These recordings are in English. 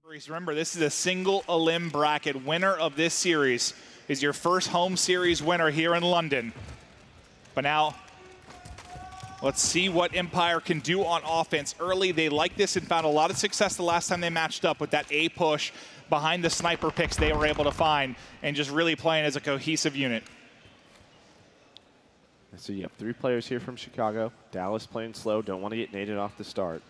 Remember, this is a single elim bracket. Winner of this series is your first home series winner here in London. But now, let's see what Empire can do on offense. Early, they liked this and found a lot of success the last time they matched up with that A push behind the sniper picks they were able to find and just really playing as a cohesive unit. So you have 3 players here from Chicago. Dallas playing slow, don't want to get naded off the start.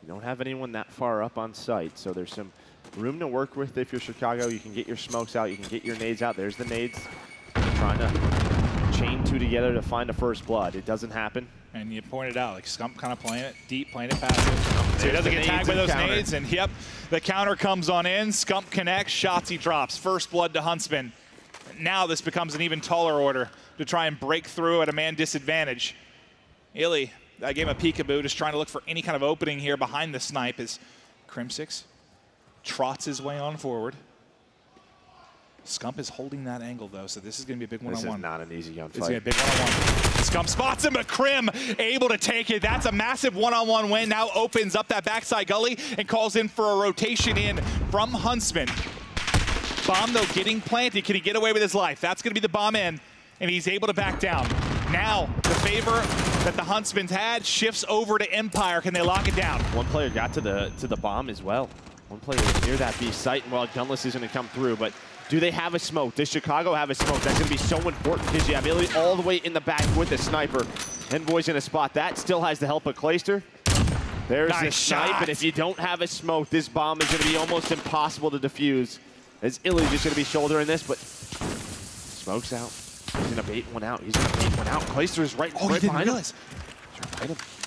You don't have anyone that far up on site, so there's some room to work with if you're Chicago. You can get your smokes out, you can get your nades out. There's the nades. Trying to chain 2 together to find a first blood. It doesn't happen. And you pointed out, like Scump kind of playing it deep, playing it passive. So he doesn't get tagged by those nades, and yep, the counter comes on in. Scump connects, Shotzzy drops. First blood to Huntsman. Now this becomes an even taller order to try and break through at a man disadvantage. Illy, I gave him a peekaboo, just trying to look for any kind of opening here behind the snipe as Crimsix trots his way on forward. Scump is holding that angle, though, so this is going to be a big one-on-one. This is not an easy gunfight. It's going to be a big one-on-one. Scump spots him, but Crim able to take it. That's a massive one-on-one win. Now opens up that backside gully and calls in for a rotation in from Huntsman. Bomb, though, getting planted. Can he get away with his life? That's going to be the bomb in, and he's able to back down. Now, the favor that the Huntsman's had shifts over to Empire. Can they lock it down? One player got to the bomb as well. One player was near that B site, and well, Gunless is going to come through, but do they have a smoke? Does Chicago have a smoke? That's going to be so important because you have Illy all the way in the back with the sniper. Envoy's going to spot that. Still has the help of Clayster. There's nice the snipe, and if you don't have a smoke, this bomb is going to be almost impossible to defuse. As Illy's just going to be shouldering this, but smoke's out. He's going to bait one out. He's going to bait one out. Clayster is right behind him.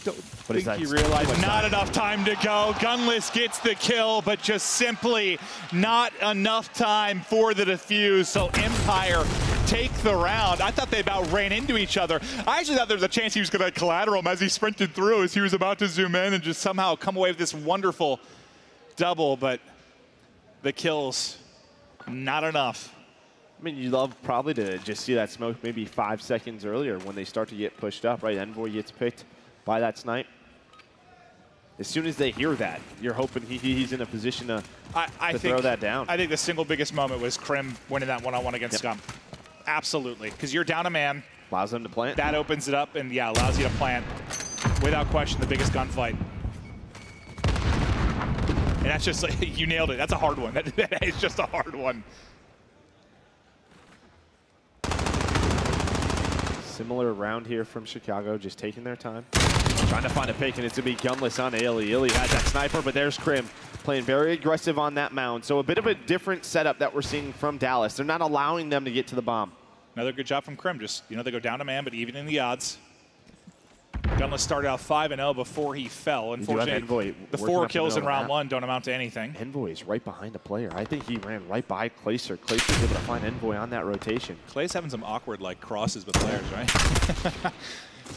Don't think he realized not enough time to go. Gunless gets the kill, but just simply not enough time for the defuse. So Empire take the round. I thought they about ran into each other. I actually thought there was a chance he was going to collateral him as he sprinted through, as he was about to zoom in and just somehow come away with this wonderful double, but the kills, not enough. I mean, you love probably to just see that smoke maybe 5 seconds earlier when they start to get pushed up, right? Envoy gets picked by that snipe. As soon as they hear that, you're hoping he's in a position to throw that down. I think the single biggest moment was Crim winning that one-on-one against Scump. Absolutely, because you're down a man. Allows them to plant. That opens it up and, yeah, allows you to plant. Without question, the biggest gunfight. And that's just, like, you nailed it. That's a hard one. That is just a hard one. Similar round here from Chicago, just taking their time. Trying to find a pick, and it's going to be Gunless on Illy. Illy has that sniper, but there's Crim playing very aggressive on that mound. So a bit of a different setup that we're seeing from Dallas. They're not allowing them to get to the bomb. Another good job from Crim. Just, you know, they go down to man, but even in the odds. Gunless started out 5-0 before he fell. Unfortunately, the 4 kills in round 1 don't amount to anything. Envoy is right behind the player. I think he ran right by Clayster. Clayster's able to find Envoy on that rotation. Clay's having some awkward, like, crosses with players, right?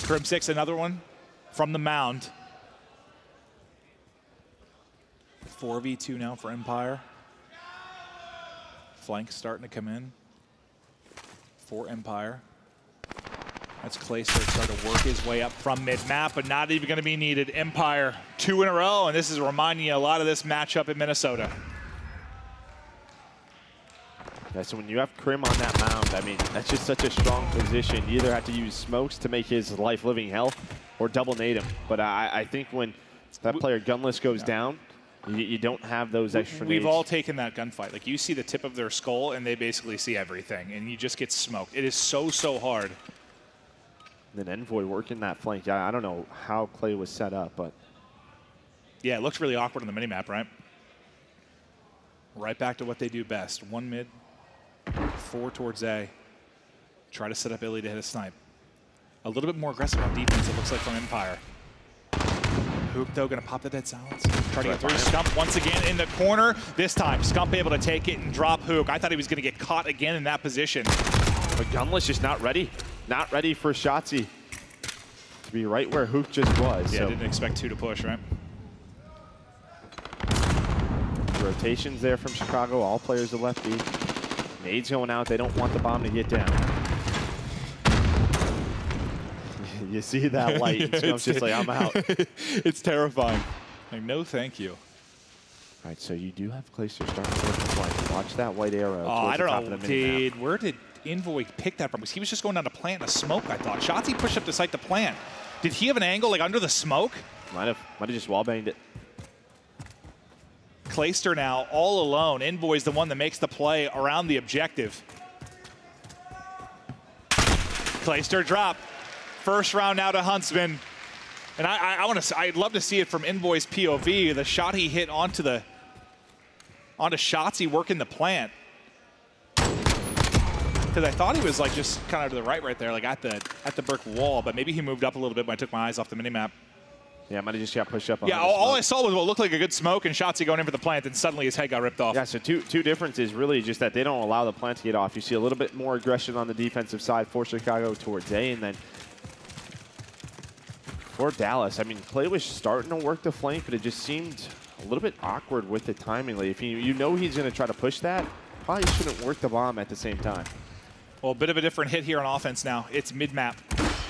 Crimsix, another one from the mound. 4v2 now for Empire. Flank starting to come in for Empire. That's Clayster starting to work his way up from mid-map, but not even going to be needed. Empire 2 in a row, and this is reminding you a lot of this matchup in Minnesota. Yeah, so when you have Crim on that mound, I mean, that's just such a strong position. You either have to use smokes to make his life living hell or double nade him. But I think when that player Gunless goes down, you don't have those extra nades. We've all taken that gunfight. Like, you see the tip of their skull, and they basically see everything, and you just get smoked. It is so, so hard. Then Envoy working that flank. Yeah, I don't know how Clay was set up, but yeah, it looks really awkward on the minimap, right? Right back to what they do best. 1 mid, 4 towards A. Try to set up Illy to hit a snipe. A little bit more aggressive on defense, it looks like, from Empire. Hook, though, going to pop the dead silence. Try to get through. Scump once again in the corner. This time, Scump able to take it and drop Hook. I thought he was going to get caught again in that position. But Gunless just not ready. Not ready for Shotzzy to be right where Hook just was. Yeah, so didn't expect 2 to push, right? Rotations there from Chicago. All players are left B. Nades going out. They don't want the bomb to get down. You see that light. Scump's just like, I'm out. It's terrifying. Like, no, thank you. All right, so you do have Clayster starting to work the flank. Watch that white arrow. Oh, I don't know, where did Envoy pick that from? Because he was just going down to plant a smoke, I thought. Shotzzy pushed up to site the plant. Did he have an angle, like, under the smoke? Might have just wall-banged it. Clayster now all alone. Envoy's the one that makes the play around the objective. Clayster drop. First round now to Huntsman. And I'd love to see it from Envoy's POV. The shot he hit onto Shotzzy working the plant. Because I thought he was like just kind of to the right there, like at the brick wall, but maybe he moved up a little bit when I took my eyes off the minimap. Yeah, might have just got pushed up. Yeah, all I saw was what looked like a good smoke and Shotzzy going in for the plant, and suddenly his head got ripped off. Yeah, so two differences really just that they don't allow the plant to get off. You see a little bit more aggression on the defensive side for Chicago towards A, and then for Dallas, I mean, Clay was starting to work the flank, but it just seemed a little bit awkward with the timing. Like if you know he's going to try to push that, probably shouldn't work the bomb at the same time. Well, a bit of a different hit here on offense now. It's mid-map,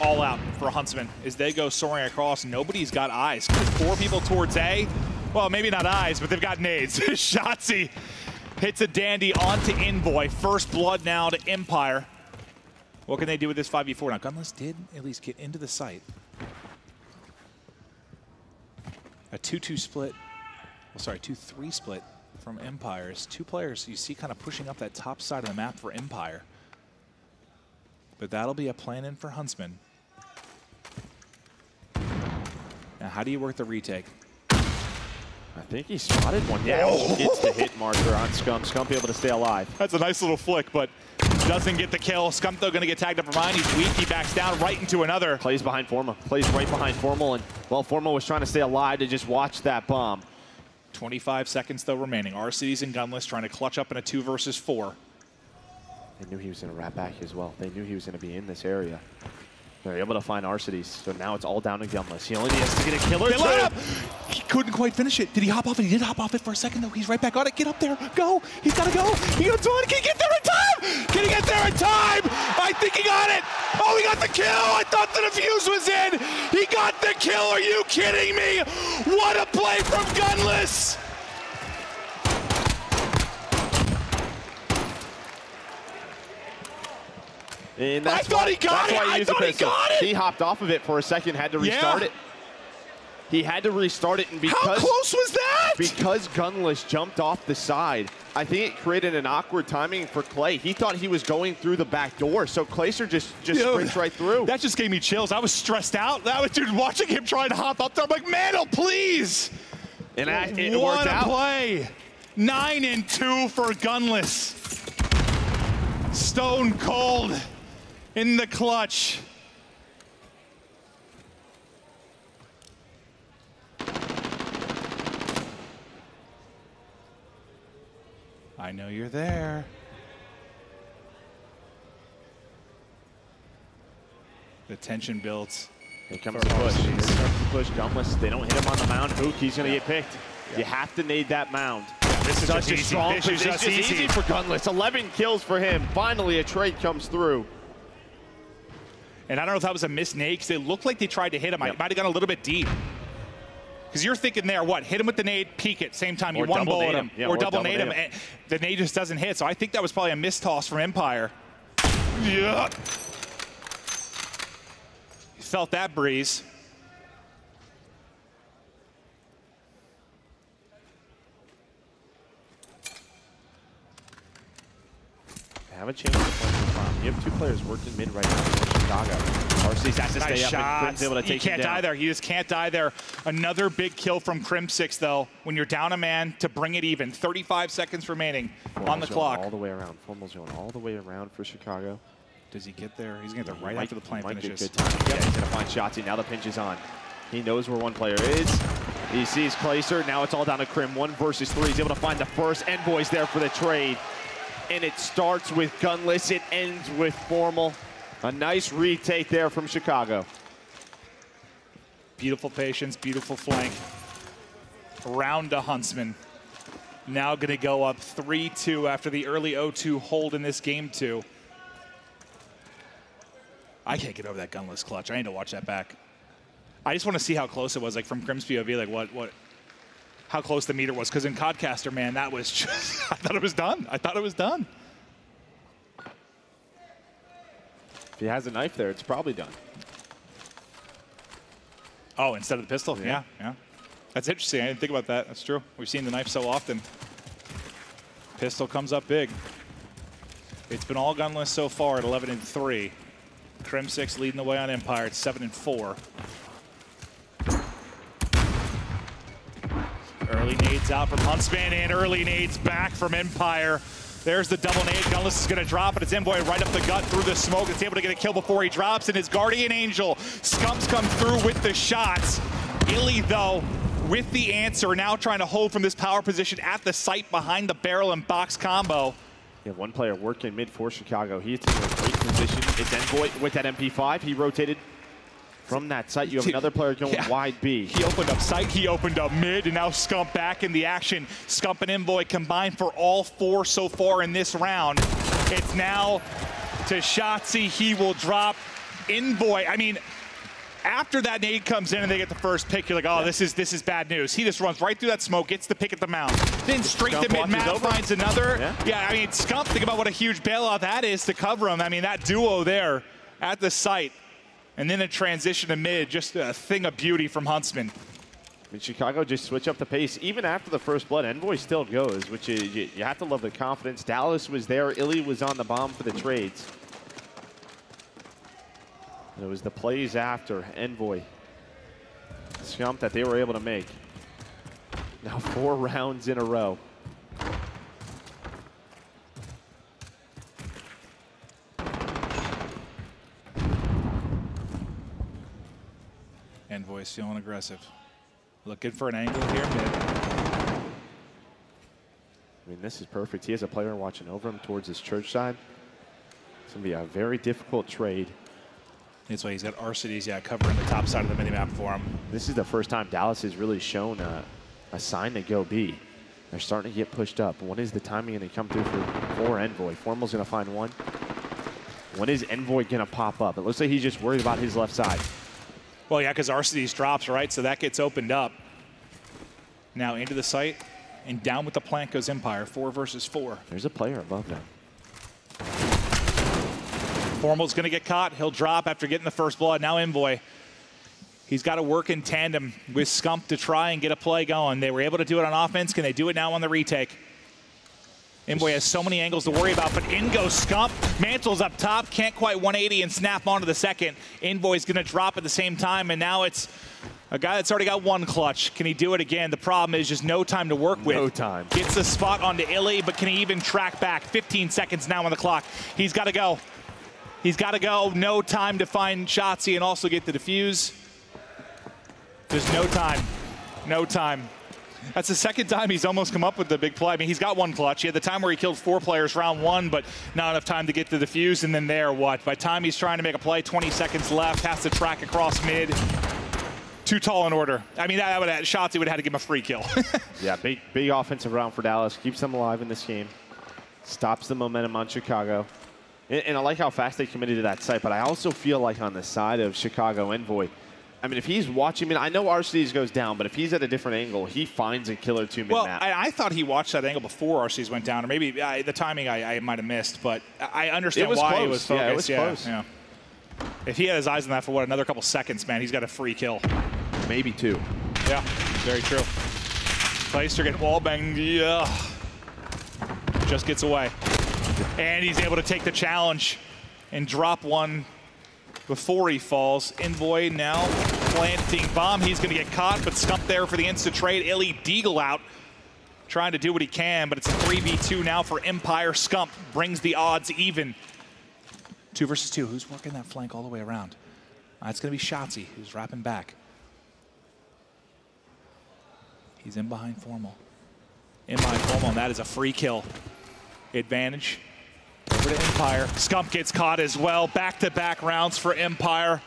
all out for Huntsman. As they go soaring across, nobody's got eyes. 4 people towards A. Well, maybe not eyes, but they've got nades. Shotzzy hits a dandy onto Envoy. First blood now to Empire. What can they do with this 5v4? Now, Gunless did at least get into the site. A 2-2 split. Well, sorry, 2-3 split from Empire's. 2 players you see kind of pushing up that top side of the map for Empire. But that'll be a plan in for Huntsman. Now, how do you work the retake? I think he spotted one. Yeah, gets the hit marker on Scump. Scump able to stay alive. That's a nice little flick, but doesn't get the kill. Scump, though, going to get tagged up for mine. He's weak. He backs down right into another. Plays behind Forma. Plays right behind Formal. And, well, Formal was trying to stay alive to just watch that bomb. 25 seconds, though, remaining. RCD's and Gunless trying to clutch up in a 2 versus 4. They knew he was going to wrap back as well. They knew he was going to be in this area. They're able to find Arcides, so now it's all down to Gunless. He only needs to get a killer. He couldn't quite finish it. Did he hop off it? He did hop off it for a second, though. He's right back on it. Get up there. Go. He's got to go. He got to Can he get there in time? Can he get there in time? I think he got it. Oh, he got the kill. I thought the defuse was in. He got the kill. Are you kidding me? What a play from Gunless. And that's I thought he got it. I thought he got it. He hopped off of it for a second, had to restart it. He had to restart it, and because how close was that? Because Gunless jumped off the side, I think it created an awkward timing for Clay. He thought he was going through the back door, so Clayster just sprints right through. That just gave me chills. I was stressed out. That was dude watching him trying to hop up there. I'm like, Mandel, please. And it worked out. What a play. 9-2 for Gunless. Stone cold in the clutch. I know you're there. The tension builds. Here comes the push. Here comes the push. Gunless, they don't hit him on the mound. Hook, he's going to get picked. Yeah. You have to nade that mound. Yeah, this is such a strong position. It's easy for Gunless. 11 kills for him. Finally, a trade comes through. And I don't know if that was a missed nade, because it looked like they tried to hit him. Yep. I might have gone a little bit deep. Because you're thinking there, what? Hit him with the nade, peek it, same time. You one bullet him. Yeah, or double nade him. And the nade just doesn't hit. So I think that was probably a missed toss from Empire. Yeah. You felt that breeze. Have a change of play. You have 2 players working mid right now in Chicago. RC's has to stay up and Crim's able to take him down. You can't die there. You just can't die there. Another big kill from Crim6, though, when you're down a man to bring it even. 35 seconds remaining on the clock. All the way around. Formal's going all the way around for Chicago. Does he get there? He's going to get there right after the plant finishes. Good time. Yeah, he's going to find Shotzzy. Now the pinch is on. He knows where one player is. He sees Clayster. Now it's all down to Crim. 1 versus 3. He's able to find the first. Envoy's there for the trade. And it starts with Gunless. It ends with Formal. A nice retake there from Chicago. Beautiful patience, beautiful flank. Round to Huntsman. Now going to go up 3-2 after the early 0-2 hold in this game 2. I can't get over that Gunless clutch. I need to watch that back. I just want to see how close it was, like from Crim's POV, like what how close the meter was, because in Codcaster, man, that was just, I thought it was done. I thought it was done. If he has a knife there, it's probably done. Oh, instead of the pistol? Yeah. That's interesting. I didn't think about that. That's true. We've seen the knife so often. Pistol comes up big. It's been all gunless so far at 11-3. Crim6 leading the way on Empire at 7-4. Early nades out from Huntsman, and early nades back from Empire. There's the double nade. Gunless is going to drop, but it's Envoy right up the gut through the smoke. It's able to get a kill before he drops, and his Guardian Angel. Scumps come through with the shots. Illy, though, with the answer, now trying to hold from this power position at the site behind the barrel and box combo. You have one player working mid for Chicago. He's in a great position. It's Envoy with that MP5. He rotated from that site. You have another player going wide B. He opened up site, he opened up mid, and now Scump back in the action. Scump and Envoy combined for all 4 so far in this round. It's now to Shotzi. He will drop. Envoy, I mean, after that nade comes in and they get the first pick, you're like, oh, this is bad news. He just runs right through that smoke, gets the pick at the mound. Then straight to mid-map, finds another. Yeah, I mean, Scump, think about what a huge bailout that is to cover him. I mean, that duo there at the site. And then a transition to mid, just a thing of beauty from Huntsman. I mean, Chicago just switch up the pace. Even after the first blood, Envoy still goes, which is, you have to love the confidence. Dallas was there. Illy was on the bomb for the trades. And it was the plays after Envoy, Scump, that they were able to make. Now 4 rounds in a row. Envoy's feeling aggressive. Looking for an angle here mid. I mean, this is perfect. He has a player watching over him towards his church side. It's going to be a very difficult trade. That's why he's got Arcides, covering the top side of the minimap for him. This is the first time Dallas has really shown a sign to go B. They're starting to get pushed up. When is the timing going to come through for Envoy? Formal's going to find one. When is Envoy going to pop up? It looks like he's just worried about his left side. Well, yeah, because Arcides drops, right? So that gets opened up. Now into the site, and down with the plant goes Empire, 4 versus 4. There's a player above them. Formal's going to get caught. He'll drop after getting the first blood. Now Envoy. He's got to work in tandem with Scump to try and get a play going. They were able to do it on offense. Can they do it now on the retake? Envoy has so many angles to worry about, but in goes Scump. Mantle's up top, can't quite 180 and snap onto the second. Envoy's going to drop at the same time, and now it's a guy that's already got 1 clutch. Can he do it again? The problem is just no time to work with. No time. Gets the spot onto Illy, but can he even track back? 15 seconds now on the clock. He's got to go. He's got to go. No time to find Shotzi and also get the defuse. There's no time. No time. That's the second time he's almost come up with the big play. I mean, he's got 1 clutch. He had the time where he killed 4 players round 1, but not enough time to get the defuse. And then there, what? By the time he's trying to make a play, 20 seconds left, has to track across mid. Too tall in order. I mean, Shotzi would have had to give him a free kill. Yeah, big offensive round for Dallas. Keeps them alive in this game. Stops the momentum on Chicago. And I like how fast they committed to that site, but I also feel like on the side of Chicago Envoy, I mean, if he's watching, I know Arcides goes down, but if he's at a different angle, he finds a kill or 2 mid-map. Well, I thought he watched that angle before Arcides went down, or maybe the timing I might have missed, but I understand why he was focused. Yeah, it was close. Yeah. If he had his eyes on that for, another couple seconds, man, he's got a free kill. Maybe 2. Yeah, very true. Clayster getting wall banged. Yeah. Just gets away. And he's able to take the challenge and drop one before he falls. Envoy now planting bomb. He's going to get caught, but Scump there for the instant trade. Illy Deagle out, trying to do what he can, but it's a 3v2 now for Empire. Scump brings the odds even. 2 versus 2. Who's working that flank all the way around? It's going to be Shotzi, who's wrapping back. He's in behind Formal. In behind Formal, and that is a free kill. Advantage over to Empire. Scump gets caught as well. Back-to-back rounds for Empire.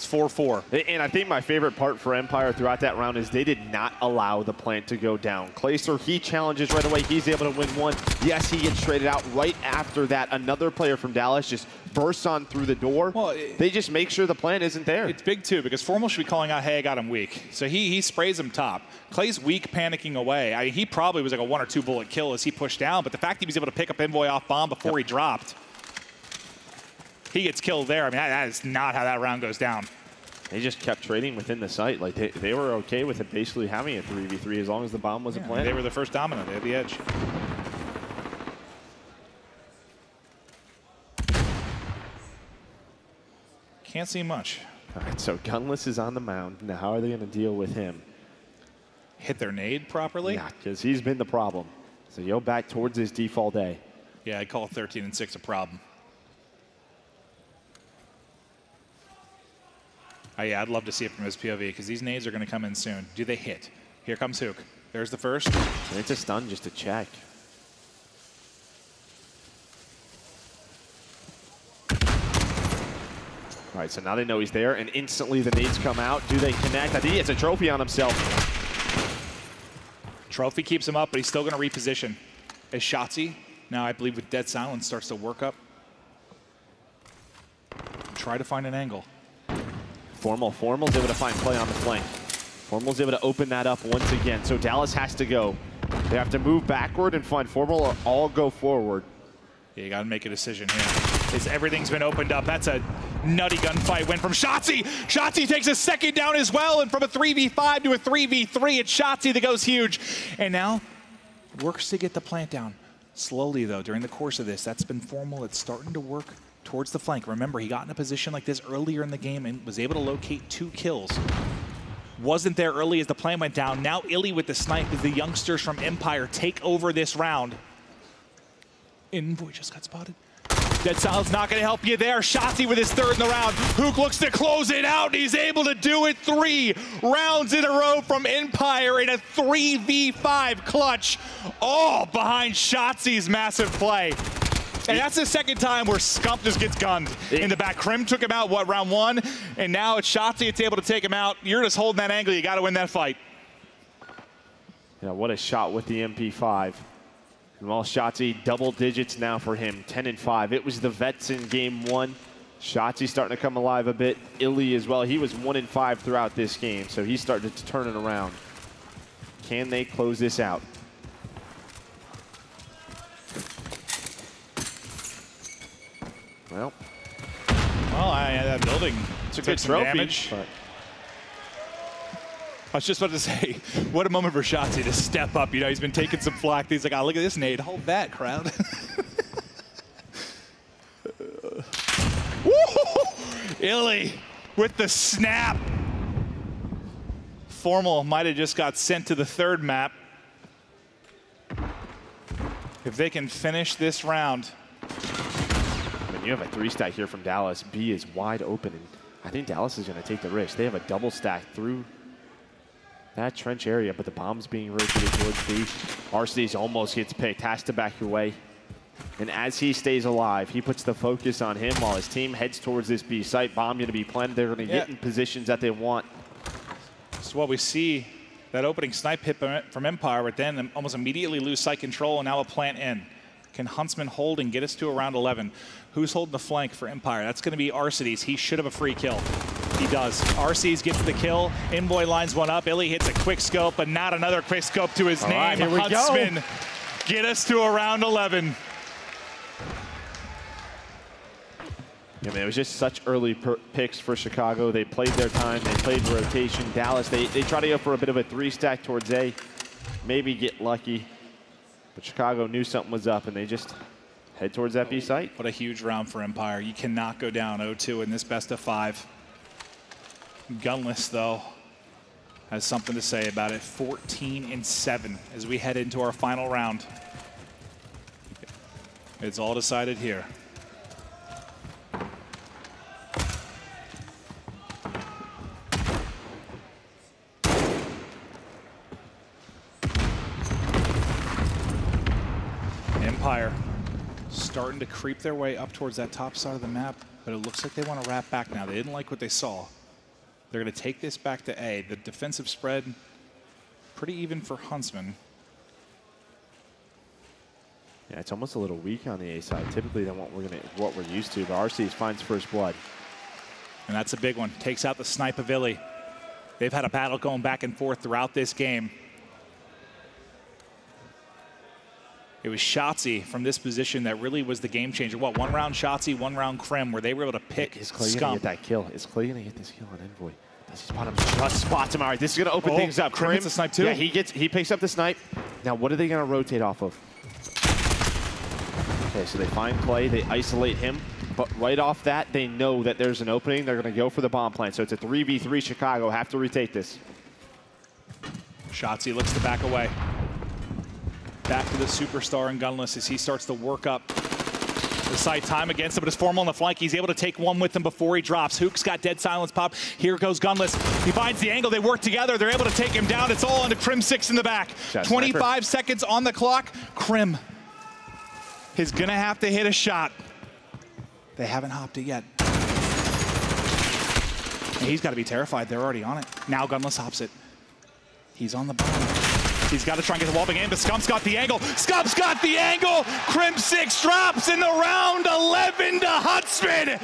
It's 4-4. And I think my favorite part for Empire throughout that round is they did not allow the plant to go down. Clayster, he challenges right away. He's able to win one. Yes, he gets traded out right after that. Another player from Dallas just bursts on through the door. Well, they just make sure the plant isn't there. It's big, too, because Formal should be calling out, hey, I got him weak. So he sprays him top. Clay's weak, panicking away. I mean, he probably was like a 1 or 2 bullet kill as he pushed down, but the fact he was able to pick up Envoy off bomb before he dropped, he gets killed there. I mean, that is not how that round goes down. They just kept trading within the site. Like, they were okay with it basically having a 3v3 as long as the bomb wasn't planted. They were the first dominant. They had the edge. Can't see much. All right, so Gunless is on the mound. Now, how are they going to deal with him? Hit their nade properly? Yeah, because he's been the problem. So Yo back towards his default A. Yeah, I'd call 13 and 6 a problem. Oh, yeah, I'd love to see it from his POV because these nades are going to come in soon. Do they hit? Here comes Hook. There's the first. And it's a stun just to check. All right, so now they know he's there, and instantly the nades come out. Do they connect? I think he has a trophy on himself. Trophy keeps him up, but he's still going to reposition. As Shotzi, now I believe with Dead Silence, starts to work up. Try to find an angle. Formal's able to find play on the flank. Formal's able to open that up once again. So Dallas has to go. They have to move backward and find Formal or all go forward. Yeah, you got to make a decision here. Everything's been opened up. That's a nutty gunfight win from Shotzi. Shotzi takes a second down as well, and from a 3v5 to a 3v3, it's Shotzi that goes huge. And now works to get the plant down. Slowly, though, during the course of this, that's been Formal. It's starting to work towards the flank. Remember, he got in a position like this earlier in the game and was able to locate 2 kills. Wasn't there early as the plant went down. Now Illy with the snipe as the youngsters from Empire take over this round. Envoy just got spotted. Dead Silence not going to help you there. Shotzi with his 3rd in the round. Hook looks to close it out. He's able to do it 3 rounds in a row from Empire in a 3v5 clutch. All behind Shotzi's massive play. And that's the second time where Scump just gets gunned in the back. Krim took him out, what, round 1? And now it's Shotzi that's able to take him out. You're just holding that angle. You got to win that fight. Yeah, what a shot with the MP5. And while Shotzi, double digits now for him, 10 and 5. It was the vets in game 1. Shotzi starting to come alive a bit. Illy as well. He was 1 and 5 throughout this game, so he's starting to turn it around. Can they close this out? Well, that building took a good some trophy, damage. But I was just about to say, what a moment for Shotzi to step up. You know, he's been taking some flack. He's like, oh, look at this nade. Hold that, crowd. Illy with the snap. Formal might have just got sent to the 3rd map. If they can finish this round. I mean, you have a 3-stack here from Dallas. B is wide open, and I think Dallas is going to take the risk. They have a double stack through that trench area, but the bomb's being rotated towards B. Arcees almost gets picked, has to back away. And as he stays alive, he puts the focus on him while his team heads towards this B site. Bomb going to be planted. They're going to get in positions that they want. So what we see, that opening snipe hit from Empire, but then almost immediately lose site control, and now a plant in. Can Huntsman hold and get us to around 11? Who's holding the flank for Empire? That's going to be Arcees. He should have a free kill. He does. Arcees gets the kill. Envoy lines one up. Illy hits a quick scope, but not another quick scope to his name. Here we Huntsman go. Get us to around 11. Yeah, man, it was just such early picks for Chicago. They played their time. They played rotation. Dallas, they try to go for a bit of a 3-stack towards A. Maybe get lucky. But Chicago knew something was up, and they just head towards that B site. What a huge round for Empire. You cannot go down 0-2 in this best of 5. Gunless, though, has something to say about it. 14 and 7 as we head into our final round. It's all decided here. Empire starting to creep their way up towards that top side of the map, but it looks like they want to wrap back now. They didn't like what they saw. They're going to take this back to A. The defensive spread, pretty even for Huntsman. Yeah, it's almost a little weak on the A side, typically than what we're used to. But RC finds first blood. And that's a big one. Takes out the snipe of Illy. They've had a battle going back and forth throughout this game. It was Shotzi from this position that really was the game changer. What, 1 round Shotzi, 1 round Krim, where they were able to pick Is Clay Scump. going to get that kill? Is Clay going to get this kill on Envoy? Does he spot him? Just spots him. All right, this is going to open things up. Krim gets a snipe too. Yeah, he picks up the snipe. Now, what are they going to rotate off of? Okay, so they find Clay, they isolate him, but right off that, they know that there's an opening. They're going to go for the bomb plant. So it's a 3v3. Chicago have to retake this. Shotzi looks to back away. Back to the superstar and gunless as he starts to work up the side time against him, but it's Formal on the flank. He's able to take one with him before he drops. Hook's got dead silence pop. Here goes gunless. He finds the angle. They work together. They're able to take him down. It's all under Krim 6 in the back. 25 seconds on the clock. Krim is going to have to hit a shot. They haven't hopped it yet. And he's got to be terrified. They're already on it. Now gunless hops it. He's on the bottom. He's got to try and get the wall back in, but Scump's got the angle. Scump's got the angle. Krim 6 drops in the round 11 to Huntsman.